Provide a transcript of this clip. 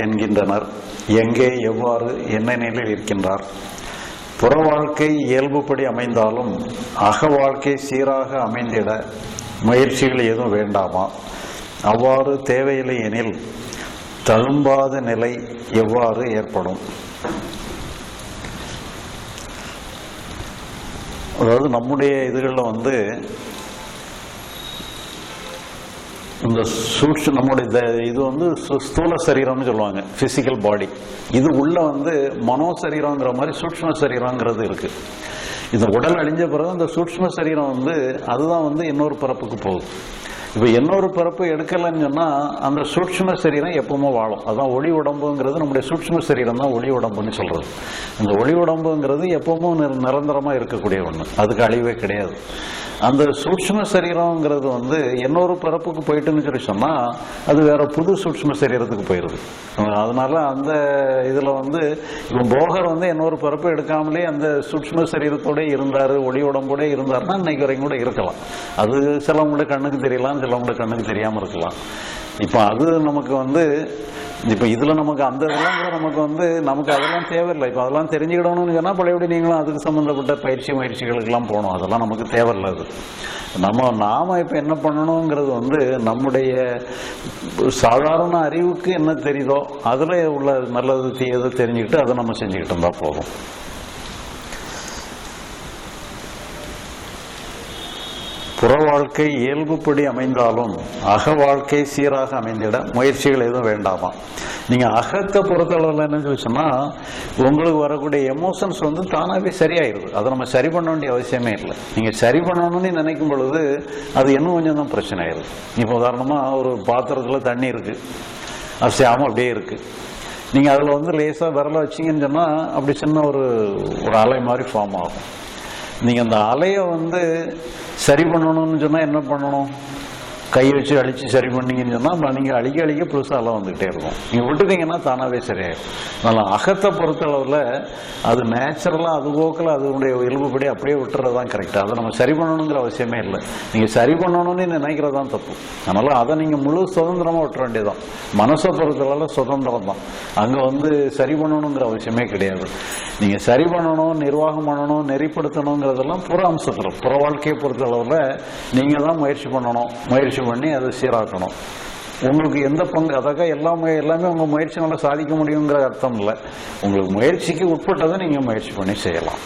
என்கின்றனர். எங்கே, எவ்வாறு, என்ன நிலையில் இருக்கின்றார்? புற வாழ்க்கை இயல்புப்படி அமைந்தாலும் அக வாழ்க்கை சீராக அமைந்திட முயற்சிகள் எதுவும் வேண்டாமா? அவ்வாறு தேவையில்லை எனில் தழும்பாத நிலை எவ்வாறு ஏற்படும்? அதாவது நம்முடைய இதுகளில் இந்த நம்முடைய இது ஸ்தூல சரீரம்னு சொல்லுவாங்க, பிசிக்கல் பாடி. இது உள்ள மனோ சரீரங்கிற மாதிரி சூட்சும சரீரங்கிறது இருக்கு. இந்த உடல் அழிஞ்ச பிறகு அந்த சூட்சும சரீரம் அதுதான் இன்னொரு பிறப்புக்கு போகுது. இப்போ இன்னொரு பிறப்பு எடுக்கலன்னு சொன்னால் அந்த சூட்சும சரீரம் எப்பவுமே வாழும். அதுதான் ஒளி உடம்புங்கிறது. நம்முடைய சூட்சும சரீரம் தான் ஒளி உடம்புன்னு சொல்றது. அந்த ஒளி உடம்புங்கிறது எப்பவும் நிரந்தரமாக இருக்கக்கூடிய ஒன்று, அதுக்கு அழிவே கிடையாது. அந்த சூட்சும சரீரங்கிறது இன்னொரு பிறப்புக்கு போயிட்டுன்னு சொல்லி சொன்னால் அது வேற புது சூட்சும சரீரத்துக்கு போயிடுது. அதனால அந்த இதில் இப்போ போகர் இன்னொரு பிறப்பு எடுக்காமலே அந்த சூட்சும சரீரத்தோட இருந்தார், ஒளி உடம்போட இருந்தாருன்னா இன்னைக்கு வரைக்கும் கூட இருக்கலாம். அது சிலவங்களோட கண்ணுக்கு தெரியலாம், சிலவங்களோட கண்ணுக்கு தெரியாமல் இருக்கலாம். இப்போ அது நமக்கு இப்போ இதில் நமக்கு அந்த இதெல்லாம் கூட நமக்கு அதெல்லாம் தேவையில்லை. இப்போ அதெல்லாம் தெரிஞ்சுக்கிடணும்னு சொன்னால் பழையபடி நீங்களும் அதுக்கு சம்மந்தப்பட்ட முயற்சிகளுக்கெல்லாம் போகணும். அதெல்லாம் நமக்கு தேவையில்லை. அது நாம இப்போ என்ன பண்ணணுங்கிறது நம்முடைய சாதாரண அறிவுக்கு என்ன தெரியுதோ அதில் உள்ள நல்லது தீயதை தெரிஞ்சுக்கிட்டு அதை நம்ம செஞ்சுக்கிட்டு இருந்தால் போதும். புற வாழ்க்கை இயல்புப்படி அமைந்தாலும் அக வாழ்க்கை சீராக அமைந்திட முயற்சிகள் எதுவும் வேண்டாமா? நீங்க அகத்தை பொறுத்தளவில் என்ன சொல்லிச்சுன்னா உங்களுக்கு வரக்கூடிய எமோஷன்ஸ் தானாகவே சரியாயிருது. அதை நம்ம சரி பண்ண வேண்டிய அவசியமே இல்லை. நீங்க சரி பண்ணணும்னு நினைக்கும் பொழுது அது இன்னும் கொஞ்சம் தான் பிரச்சனை ஆயிருது. இப்போ உதாரணமா ஒரு பாத்திரத்தில் தண்ணி இருக்கு, அசையாமல் அப்படியே இருக்கு. நீங்க அதில் லேசாக விரல வச்சிங்கன்னு சொன்னா அப்படி சின்ன ஒரு அலை மாதிரி ஃபார்ம் ஆகும். நீங்க அந்த அலையை சரி பண்ணணும்னு சொன்னா என்ன பண்ணணும்? கை வச்சு அழிச்சு சரி பண்ணீங்கன்னு சொன்னா நீங்க அழிக்க புதுசாக அலை வந்துகிட்டே இருக்கும். நீங்க விட்டுட்டீங்கன்னா தானாவே சரியாயிடும். அதனால அகத்தை பொறுத்த அளவில் அது நேச்சுரலா அது போக்கில் அதனுடைய இயல்புப்படி அப்படியே விட்டுறதுதான் கரெக்ட். அதை நம்ம சரி பண்ணணுங்கிற அவசியமே இல்லை. நீங்க சரி பண்ணணும்னு நினைக்கிறதான் தப்பு. அதனால அதை நீங்க முழு சுதந்திரமா விட்டுற வேண்டியதான். மனசை பொறுத்தளவில் சுதந்திரம் தான். அங்க சரி பண்ணணுங்கிற அவசியமே கிடையாது. நீங்க சரி பண்ணணும், நிர்வாகம் பண்ணணும், நெறிப்படுத்தணுங்கிறதெல்லாம் புற அம்சத்தில், புற வாழ்க்கையை பொறுத்த அளவில் நீங்க தான் முயற்சி பண்ணணும். முயற்சி பண்ணி அதை சீராக்கணும். உங்களுக்கு எந்த பங்கு அதாக எல்லாமே உங்க முயற்சினால சாதிக்க முடியுங்கிற அர்த்தம் இல்லை. உங்களுக்கு முயற்சிக்கு உட்பட்டதை நீங்க முயற்சி பண்ணி செய்யலாம்.